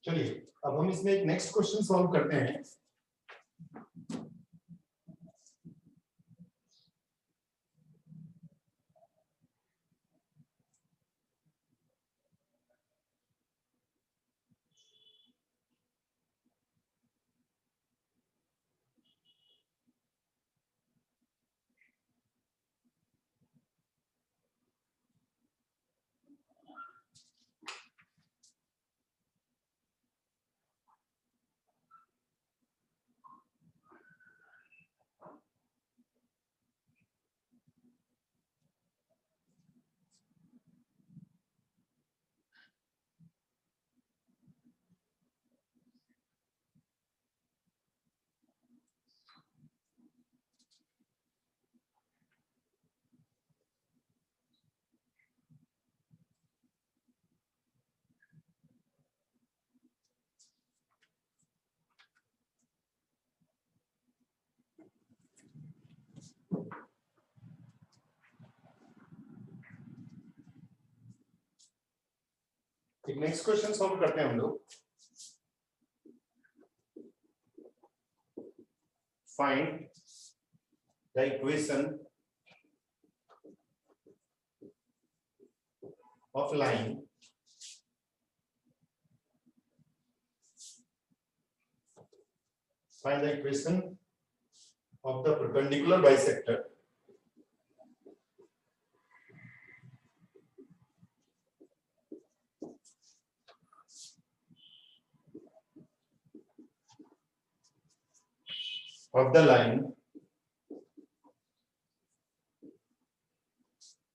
चलिए अब हम इसमें एक नेक्स्ट क्वेश्चन सॉल्व करते हैं। एक नेक्स्ट क्वेश्चन सॉल्व करते हैं हम लोग। Find the equation of line find the equation of the perpendicular bisector of the line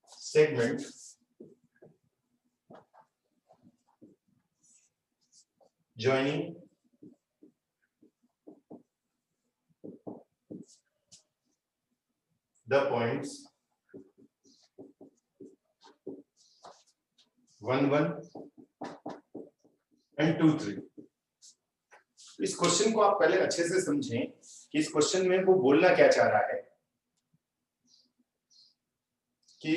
segment joining the points 1, 1 and 2, 3। इस क्वेश्चन को आप पहले अच्छे से समझें कि इस क्वेश्चन में वो बोलना क्या चाह रहा है, कि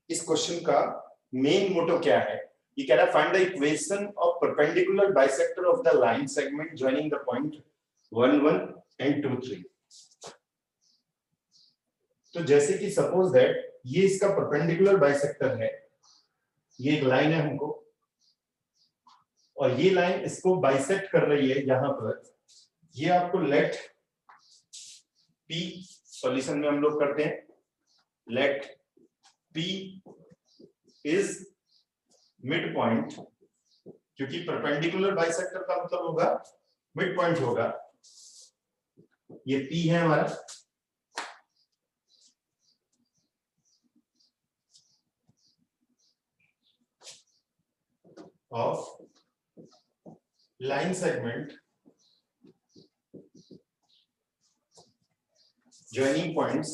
इस क्वेश्चन का मेन मोटो क्या है। ये कह रहा है find the equation of perpendicular bisector of the line segment joining the point 1, 1 and 2, 3। तो जैसे कि सपोज दैट ये इसका परपेंडिकुलर बाइसेक्टर है, ये एक लाइन है हमको, और ये लाइन इसको बाइसेक्ट कर रही है यहां पर, ये आपको लेट पी, सॉल्यूशन में हम लोग करते हैं let P is mid point, क्योंकि परपेंडिकुलर बाइसेक्टर का मतलब होगा मिड पॉइंट होगा, ये पी है हमारा, of line segment joining points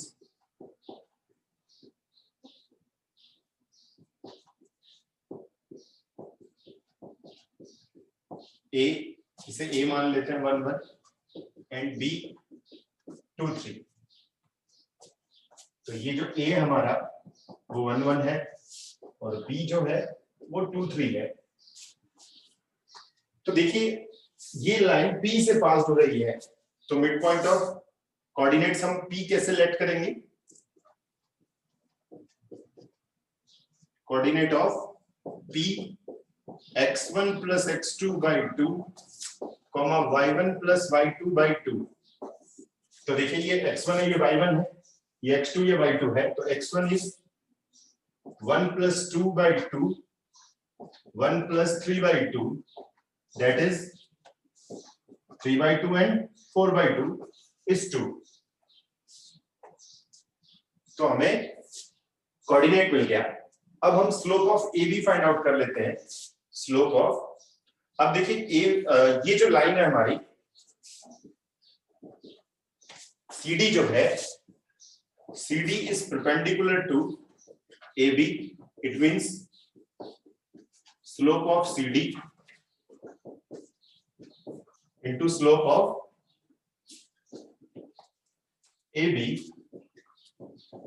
A, इसे A मान लेते हैं 1 1 एंड B 2 3। तो ये जो A हमारा वो 1 1 है और B जो है वो 2 3 है। तो देखिए ये लाइन P से पास हो रही है, तो मिड पॉइंट ऑफ कोऑर्डिनेट्स हम P कैसे लेट करेंगे, coordinate of P x1 plus x2 by 2, y1 plus y2 by 2। तो देखिए ये x1 है, ये y1 है, ये x2 ये y2 है, तो x1 is 1 plus 2 by 2, 1 plus 3 by 2, that is 3 by 2 and 4 by 2 is 2। तो हमें कोऑर्डिनेट मिल गया। अब हम slope of A B find out कर लेते हैं। स्लोप ऑफ, अब देखिए ये जो लाइन है हमारी CD जो है, CD is perpendicular to AB, it means slope of CD into slope of AB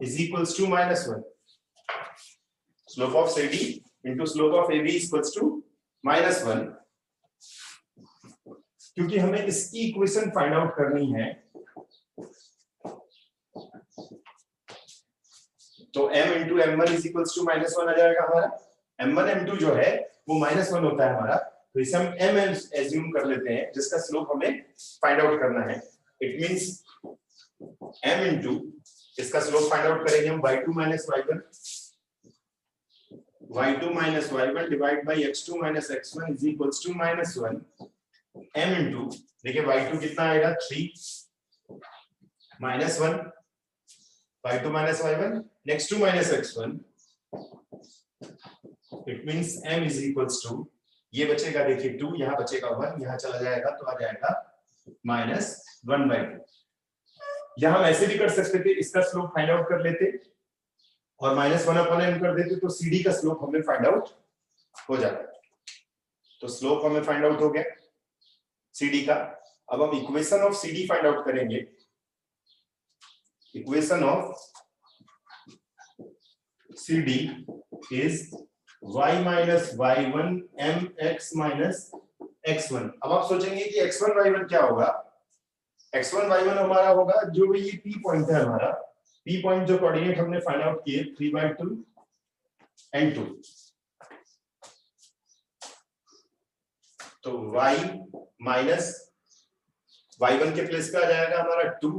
is equals to -1। Slope of CD into slope of AB is equals to -1। क्योंकि हमें इसकी इक्वेशन फाइंड आउट करनी है, तो m into m1 is equals to -1 आ जाएगा हमारा। m1 m2 जो है वो -1 होता है हमारा, तो इसे हम m एज्यूम कर लेते हैं, जिसका स्लोप हमें फाइंड आउट करना है। इट मींस m into इसका स्लोप फाइंड आउट करेंगे हम y2 minus y1 divide by x2 minus x1 is equals to -1। m into देखिए y2 कितना आएगा 3 -1 y2 minus y1 x2 minus x1, it means m is equals to, ये बचेगा देखिए 2, यहाँ बचेगा 1, यहाँ चला जाएगा तो आ जाएगा -1/2। यहाँ हम ऐसे भी कर सकते थे, इसका स्लोप फाइंड आउट कर लेते और -1/m कर देते, तो CD का स्लोप हमें फाइंड आउट हो जाता। तो स्लोप हमें फाइंड आउट हो गया CD का। अब हम equation of CD find out करेंगे। Equation of CD is y minus y1 mx minus x1। अब आप सोचेंगे कि x1 y1 क्या होगा, x1 y1 हमारा होगा जो भी ये P पॉइंट है हमारा, P पॉइंट जो कोऑर्डिनेट हमने फाइंड आउट किए 3/2 and 2, तो y माइनस y1 के प्लेस पे आ जाएगा हमारा 2,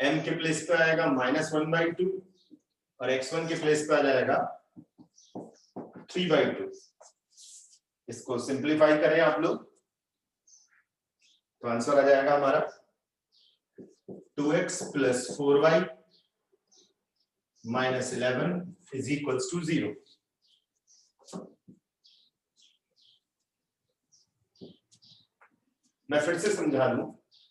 m के प्लेस पे आएगा -1/2 और x1 के प्लेस पे आ जाएगा 3/2। इसको सिंप्लीफाई करें आप लोग तो आंसर आ जाएगा हमारा 2x plus 4y minus 11 is equals to 0। मैं फिर से समझा दूं,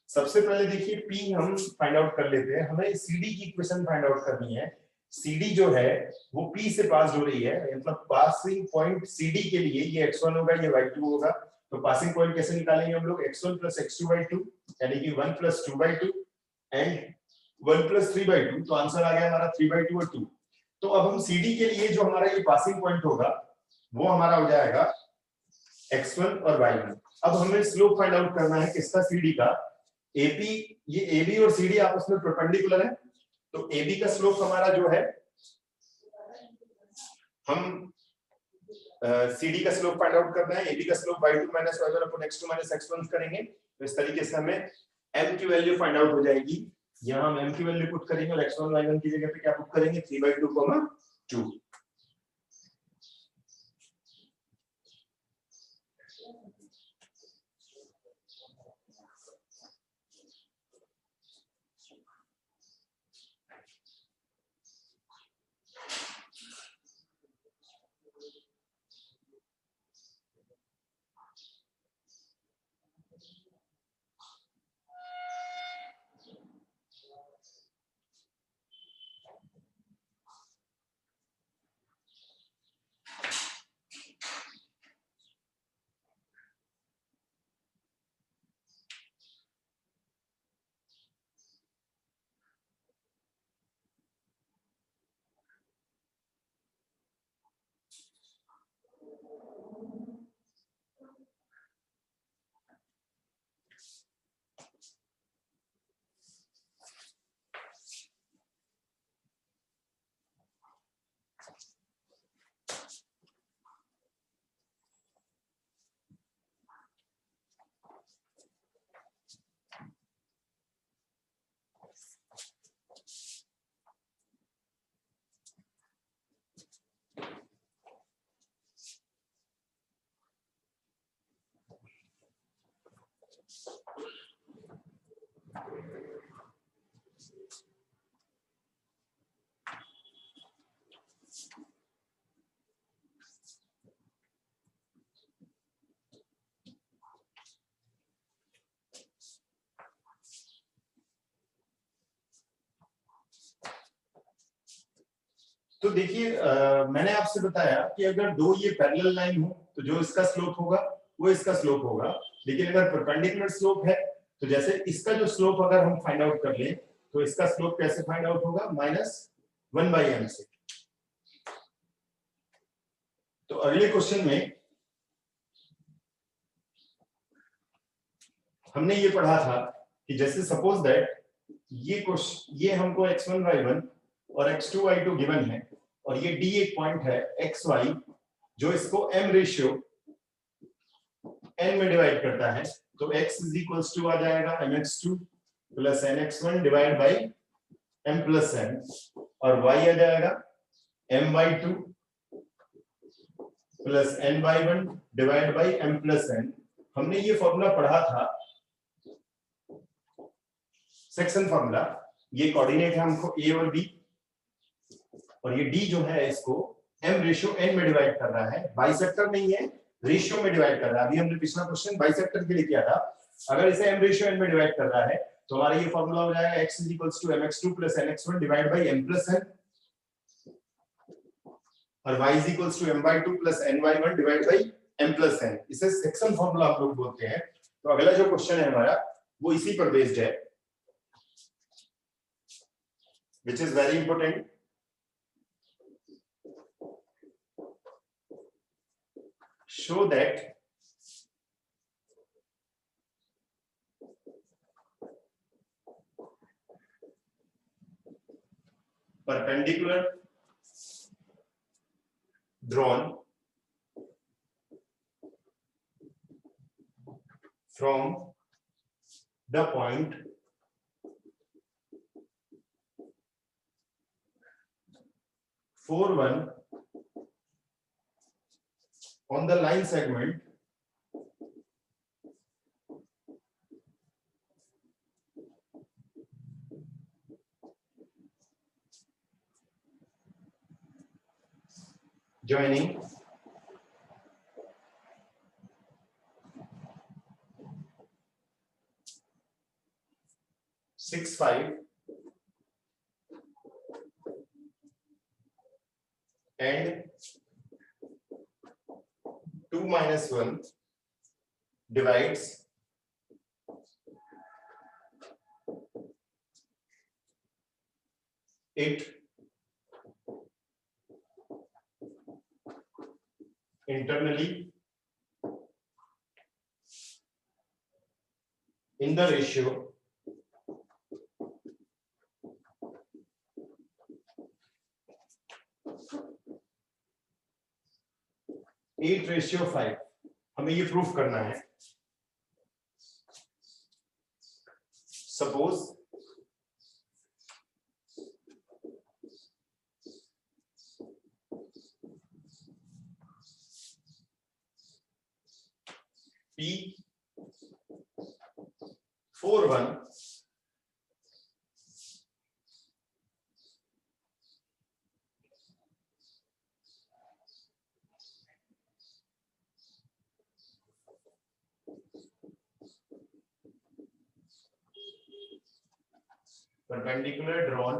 सबसे पहले देखिए P हम फाइंड आउट कर लेते हैं, हमें CD की इक्वेशन फाइंड आउट करनी है। CD जो है वो P से पास हो रही है, मतलब पासिंग पॉइंट CD के लिए ये x1 होगा, ये y2 होगा। तो पासिंग पॉइंट कैसे निकालेंगे हम लोग, x1 plus x2/2 यानी कि 1 plus 2/2 एंड 1 plus 3/2, तो आंसर आ गया हमारा 3/2 और 2। तो अब हम CD के लिए जो हमारा ये पासिंग पॉइंट होगा वो हमारा हो जाएगा x1 और y1। अब हमें स्लोप फाइंड आउट करना है किसका, CD का। AP, ये AB और CD आपस में परपेंडिकुलर है, तो AB का स्लोप हमारा जो है, हम CD का स्लोप फाइंड आउट करना है, AB का slope y2 minus y1 upon x2 minus x1 करेंगे, तो इस तरीके से हमें m की वैल्यू फाइंड आउट हो जाएगी। यहाँ हम m की वैल्यू पुट करेंगे और x1 y1 की जगह पे क्या पुट करेंगे 3/2, 2। तो देखिए मैंने आपसे बताया कि अगर दो ये पैरेलल लाइन हो तो जो इसका स्लोप होगा वो इसका स्लोप होगा, लेकिन अगर परपेंडिकुलर स्लोप है तो जैसे इसका जो स्लोप अगर हम फाइंड आउट कर लें तो इसका स्लोप कैसे फाइंड आउट होगा -1/m से। तो अगले क्वेश्चन में हमने ये पढ़ा था कि जैसे सपोज दैट ये हमको x1 y1 और x2 y2 गिवन है और ये d एक पॉइंट है xy जो इसको m रेशियो n में डिवाइड करता है, तो x इज इक्वल्स टू आ जाएगा mx2 plus nx1 divide by m plus n और y आ जाएगा m/2 plus n/1 divide by m plus n। हमने ये फॉर्मूला पढ़ा था सेक्शन फॉर्मूला, ये कोऑर्डिनेट है हमको a और b और ये d जो है इसको m रेशियो n में डिवाइड कर रहा है, बाइसेक्टर नहीं है रेशियो में डिवाइड कर रहा है। अभी हमने पिछला क्वेश्चन बाइसेक्टर के लिए किया था, अगर इसे m रेशियो n में डिवाइड कर रहा है तो हमारा ये फॉर्मूला हो जाएगा x mx2 plus nx1 divide by m plus n और y m/2 plus ny1 divide by m plus n। इसे सेक्शन फॉर्मूला हम लोग बोलते हैं। तो अगला जो क्वेश्चन है हमारा वो इसी पर बेस्ड है, which is very important। Show that perpendicular drawn from the point (4,1) on the line segment joining six five and 2 minus 1 divides it internally in the ratio 8:5 हमें ये प्रूफ करना है। Suppose P41 perpendicular drawn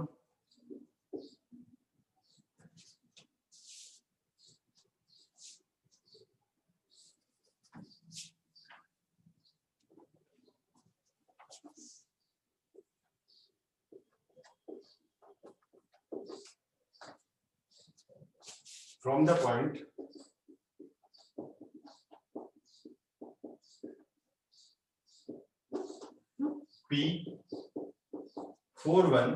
from the point P41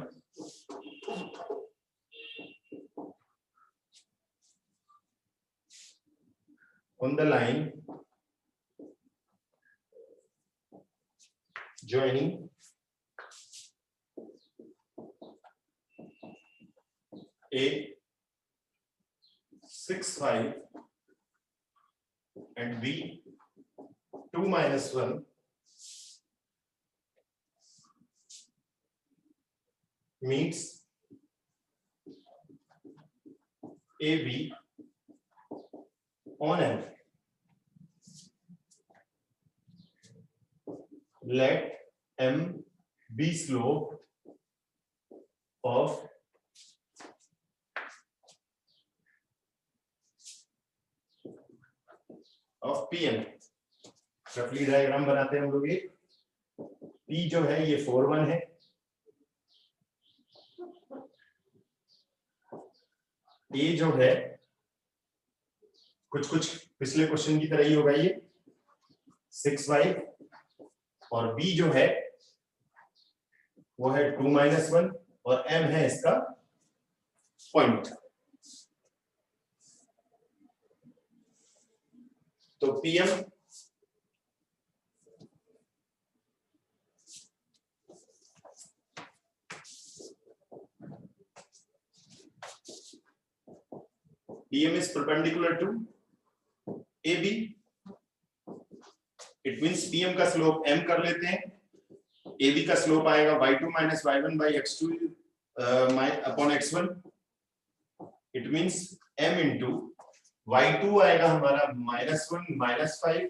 on the line joining A 6,5 and B 2-1 meets AB on F. Let M be slope of PM. रफली diagram बनाते हैं हम लोग। ये P जो है ये 4-1 है, A जो है कुछ पिछले क्वेश्चन की तरह ही होगा ये 6-5 और B जो है वो है 2-1 और M है इसका पॉइंट। तो PM is perpendicular to AB. It means PM का स्लोप M कर लेते हैं, AB का स्लोप आएगा y2 - y1 by x2 upon x1. It means M into y2 आएगा हमारा -1 - 5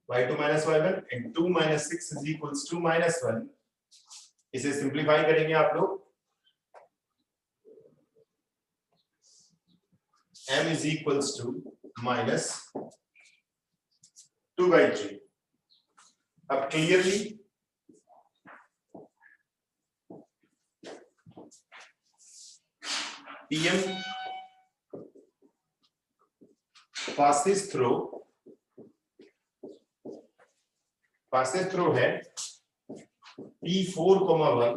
y2 - y1 and 2 - 6 is equals to -1. इसे सिंप्लीफाई करेंगे आप लोग, M is equals to -2/3. अब क्लियरली PM passes through है P4,1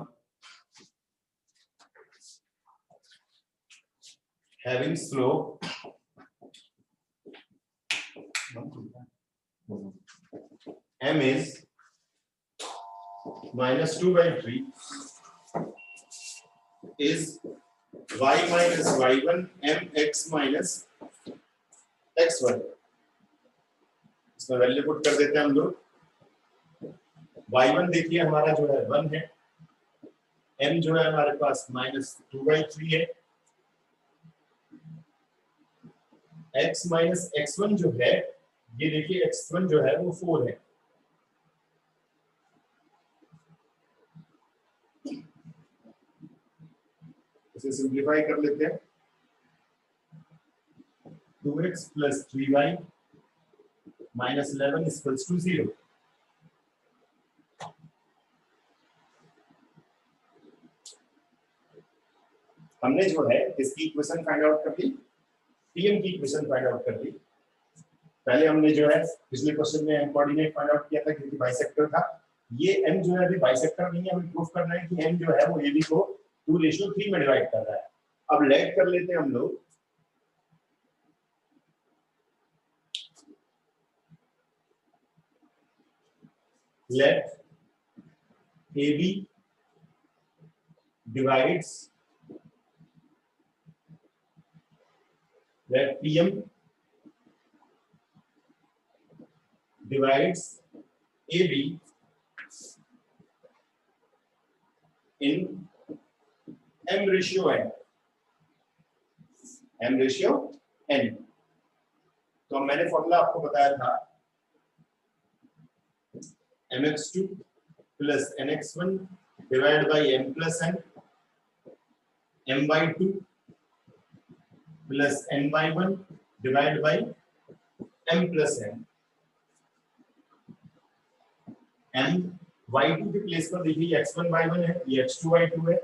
having slope M is -2/3 is y minus y1 mx minus x1. इसमें value put कर देते हैं हम लोग। y1 देखिए हमारा जो है 1 है, m जो है हमारे पास -2/3 है, x minus x1 जो है ये देखिए x1 जो है वो 4 है। इसे सिंप्लीफाई कर लेते हैं, 2x plus 3y minus 11 is equals to 0. हमने जो है इसकी इक्वेशन फाइंड आउट कर ली, PM की इक्वेशन फाइंड आउट कर ली। पहले हमने जो है पिछले क्वेश्चन में m कोऑर्डिनेट फाइंड आउट किया था क्योंकि बाइसेक्टर था। ये m जो है अभी बाइसेक्टर नहीं है, हमें प्रूफ करना है कि m जो है वो AB को 2:3 में डिवाइड कर रहा है। अब लेट कर लेते हैं हम लोग let AB divides let PM divides AB in M ratio n, M ratio n। तो मैंने फॉर्मूला आपको बताया था mx2 plus nx1 divided by m plus n, m by 2 plus n by 1 divided by m plus n। m y2 के place पर देखिए x1 y1 है, ये x2 y2 है,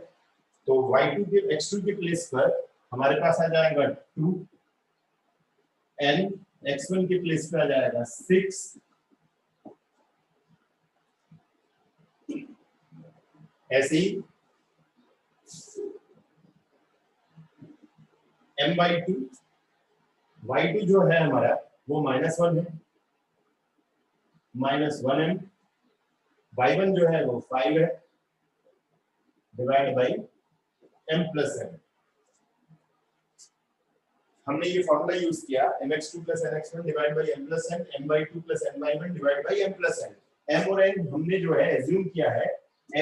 तो y2 के x2 के प्लेस पर हमारे पास आ जाएगा 2, n x1 के प्लेस पर आ जाएगा 6, ऐसे ही m by 2 y2 जो है हमारा वो -1 है, -1m, y1 जो है वो 5 है, divide by m plus n। हमने ये फॉर्मूला यूज किया mx2 plus nx1 divide by m plus n, m by 2 plus n by 1 divide by m plus n। m और n हमने जो है एज्यूम किया है,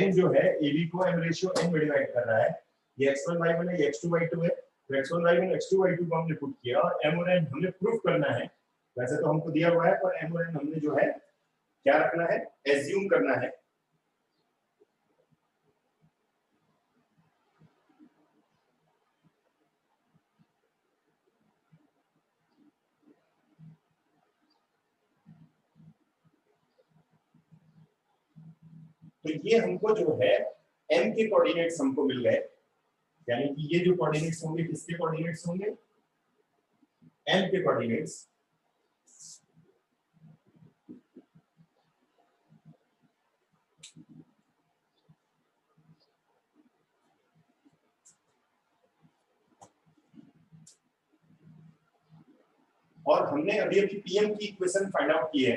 n जो है ab को m रेशियो n में डिवाइड कर रहा है, ये x1 y1 है, ये x2 y2 है, तो x1 y1 x2 y2 को हमने पुट किया और m और n हमने प्रूफ करना है। वैसे तो हमको दिया हुआ है, पर m और n हमने जो है क्या रखना है, एज्यूम करना है। तो ये हमको जो है m के कोऑर्डिनेट्स हमको मिल गए, यानी कि ये जो कोऑर्डिनेट्स होंगे किसके कोऑर्डिनेट्स होंगे, m के कोऑर्डिनेट्स। और हमने अभी अभी pm की इक्वेशन फाइंड आउट की है,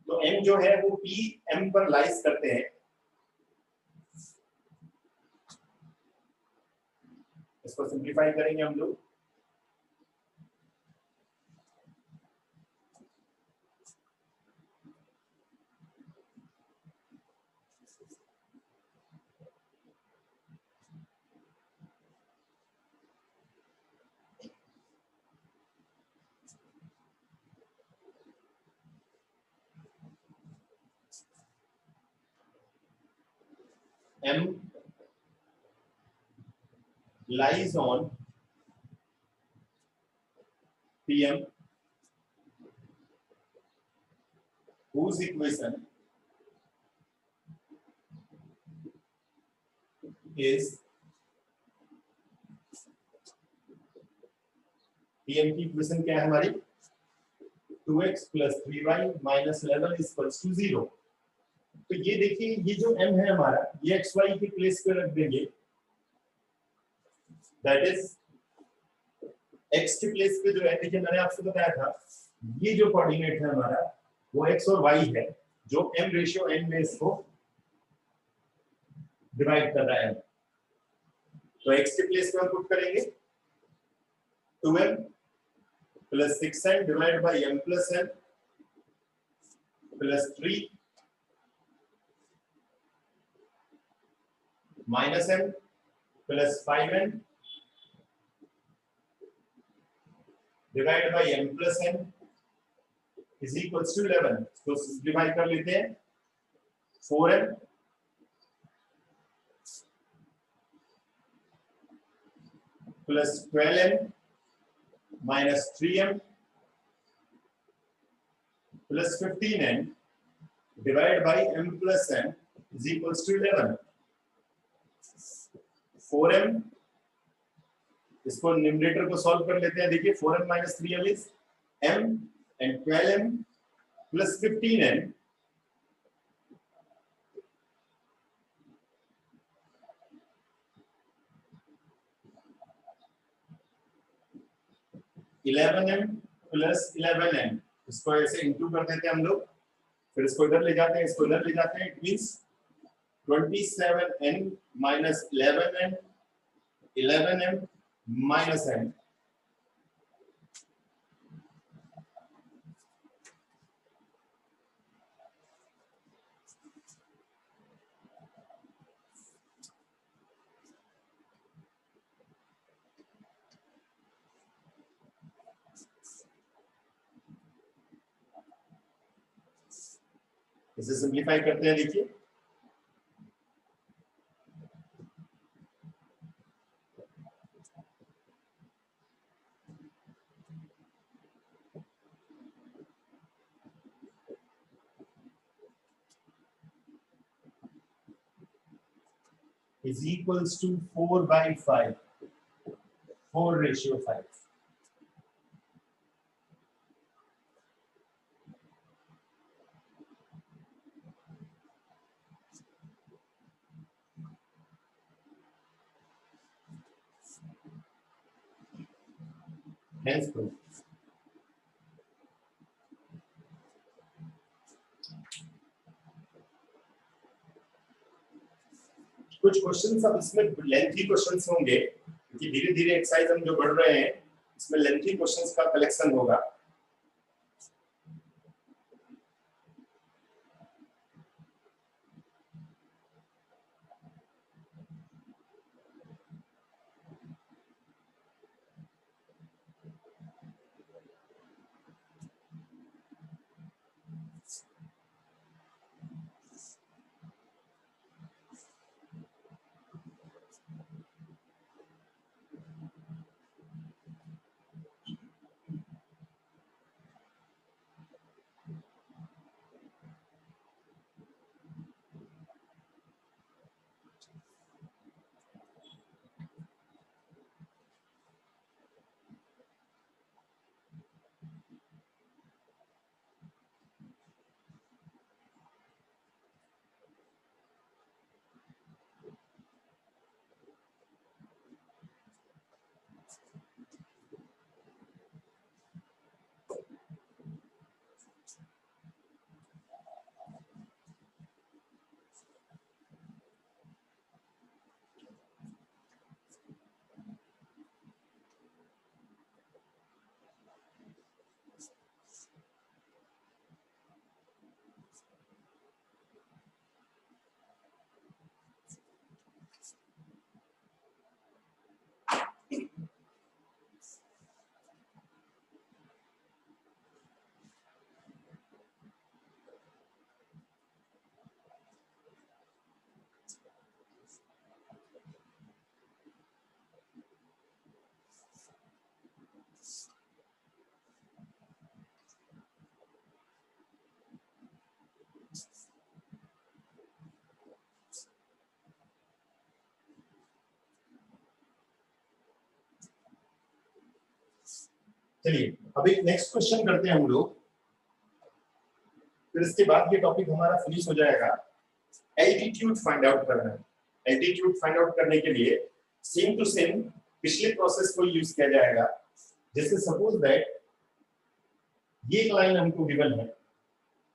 तो m जो है वो pm पर लाइज करते हैं। इसको सिंप्लीफाई करेंगे हम लोग, m lies on pm whose equation is pm की इक्वेशन क्या है हमारी, 2x plus 3y minus 11 is equals to 0। तो ये देखिए ये जो m है हमारा, ये xy के प्लेस पे रख देंगे, दैट इज x के प्लेस पे जो है, देखिए मैंने आपसे बताया था ये जो कोऑर्डिनेट है हमारा वो x और y है, जो m रेशियो n में इसको डिवाइड कर रहा है। तो x के प्लेस पे हम पुट करेंगे 2m plus 6n divided by m plus n plus 3 minus m plus 5n divided by m plus n is equals to 11। तो सिंप्लीफाई कर लेते हैं, 4m plus 12m minus 3m plus 15n divided by m plus n is equals to 11। 4m, इसको numerator को solve कर लेते हैं, देखिए 4m minus 3m is m and 12m plus 15n (11m plus 11n), इसको ऐसे इंटू कर देते हैं हम लोग, फिर इसको इधर ले जाते हैं, इसको इधर ले जाते हैं, it means 27n minus 11n 11m minus n. इसे सिंप्लीफाई करते हैं, देखिए is equals to 4/5, 4:5. Hence proof. कुछ क्वेश्चंस अब इसमें लेंथी क्वेश्चंस होंगे क्योंकि धीरे धीरे एक्सरसाइज हम जो बढ़ रहे हैं इसमें लेंथी क्वेश्चंस का कलेक्शन होगा। चलिए अब एक नेक्स्ट क्वेश्चन करते हैं हम लोग, फिर इसके बाद ये टॉपिक हमारा फिनिश हो जाएगा। एल्टीट्यूड फाइंड आउट करना है। एल्टीट्यूड फाइंड आउट करने के लिए सेम टू सेम पिछले प्रोसेस को यूज किया जाएगा। जैसे सपोज दैट ये एक लाइन हमको गिवन है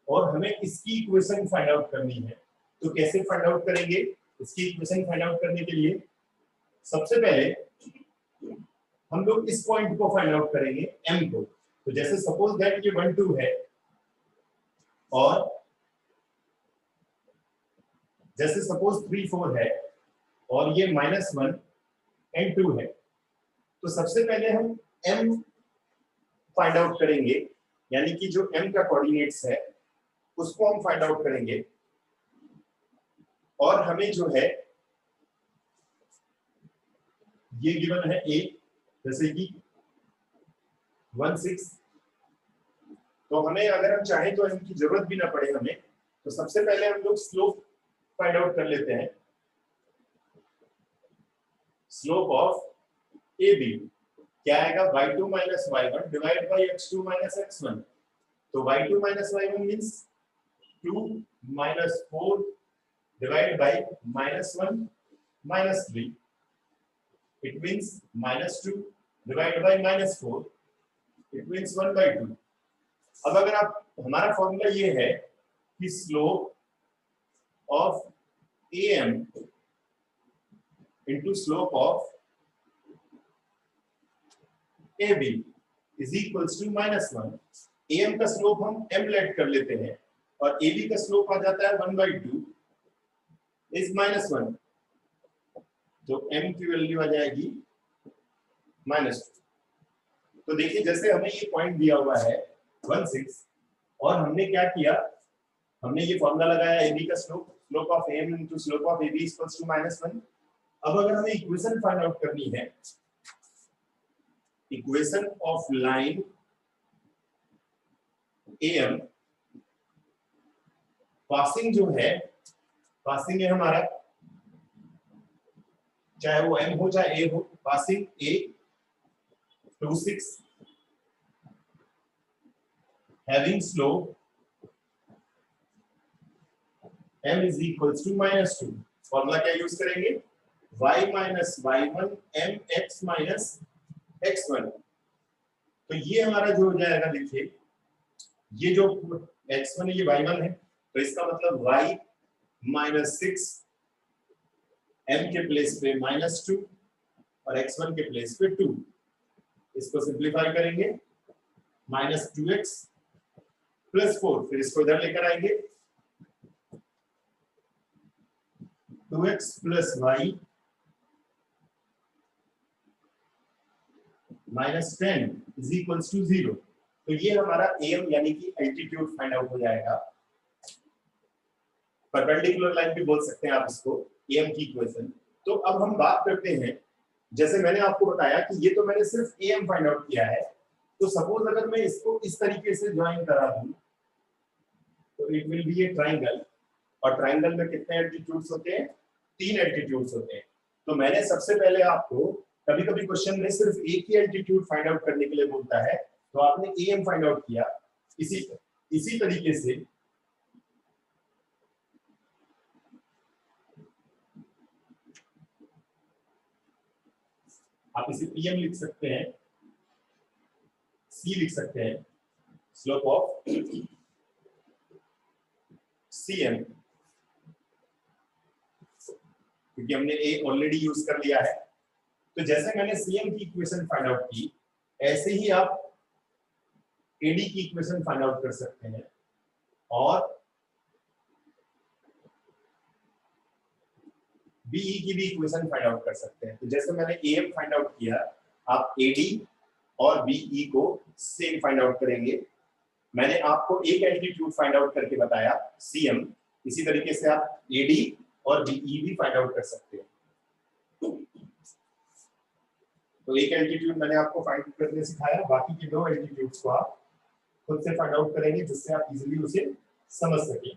और हमें इसकी इक्वेशन फाइंड आउट करनी है, तो कैसे फाइंड आउट करेंगे? इसकी इक्वेशन फाइंड आउट करने के लिए सबसे पहले हम लोग इस पॉइंट को फाइंड आउट करेंगे m को। तो जैसे सपोज दैट ये 1 2 है और जैसे सपोज 3 4 है और ये -1 and 2 है, तो सबसे पहले हम m फाइंड आउट करेंगे, यानी कि जो m का कोऑर्डिनेट्स है उसको हम फाइंड आउट करेंगे। और हमें जो है ये गिवन है a, जैसे कि 1 6, तो हमें अगर हम चाहें तो इनकी जरूरत भी ना पड़े हमें, तो सबसे पहले हम लोग स्लोप फाइंड आउट कर लेते हैं। स्लोप ऑफ AB क्या आएगा? y2 - y1 divide by x2 - x1। तो y2 - y1 means 2 - 4 divide by -1 - 3, it means -2 divided by -4, it means 1/2। अब अगर आप, हमारा फॉर्मूला ये है कि slope of AM into slope of AB is equals to -1। AM का स्लोप हम m लेट कर लेते हैं और AB का स्लोप आ जाता है 1/2 इज -1, तो m की वैल्यू आ जाएगी -2। तो देखिए जैसे हमें ये पॉइंट दिया हुआ है 16 और हमने क्या किया, हमने ये फॉर्मूला लगाया AB का slope of AM into slope of AB equals to -1। अब अगर हमें इक्वेशन फाइंड आउट करनी है, equation of line AM passing जो है, पासिंग है हमारा, चाहे वो M हो चाहे A हो, passing A 26 having slope M is equals to -2। Formula क्या यूज करेंगे, y minus y1 mx minus x1। तो ये हमारा जो हो जाएगा, देखिए ये जो x1 है ये y1 है, तो इसका मतलब y -6 m के प्लेस पे -2 और x1 के प्लेस पे 2। इसको सिंप्लीफाई करेंगे -2x + 4, फिर इसको इधर लेकर आएंगे 2x + y -10 is equals to 0। तो ये हमारा AM यानी कि एल्टीट्यूड फाइंड आउट हो जाएगा। परपेंडिकुलर लाइन भी बोल सकते हैं आप इसको, AM की इक्वेशन। तो अब हम बात करते हैं, जैसे मैंने आपको बताया कि ये तो मैंने सिर्फ AM फाइंड आउट किया है, तो सपोज अगर मैं इसको इस तरीके से ज्वाइन करा दूं तो it will be A triangle, और ट्रायंगल में कितने एल्टीट्यूड्स होते हैं, 3 एल्टीट्यूड्स होते हैं। तो मैंने सबसे पहले आपको, कभी कभी क्वेश्चन में सिर्फ एक ही एल्टीट्यूड फाइंड आउट करने के लिए बोलता है, तो आपने AM फाइंड आउट किया। इसी तरीके से आप इसे PM लिख सकते हैं, C लिख सकते हैं, स्लोप ऑफ CM, क्योंकि हमने A ऑलरेडी यूज कर लिया है। तो जैसे मैंने CM की इक्वेशन फाइंड आउट की, ऐसे ही आप AD की इक्वेशन फाइंड आउट कर सकते हैं और BE की भी इक्वेशन फाइंड आउट कर सकते हैं। तो जैसे मैंने AM फाइंड आउट किया, आप AD और BE को सेम फाइंड आउट करेंगे। मैंने आपको एक एल्टीट्यूड फाइंड आउट करके बताया CM, इसी तरीके से आप AD और BE भी फाइंड आउट कर सकते हैं। तो एक एल्टीट्यूड मैंने आपको फाइंड करने सिखाया, बाकी के 2 एल्टीट्यूड्स को आप खुद से फाइंड आउट करेंगे, जिससे आप इजीली उसे समझ सकें।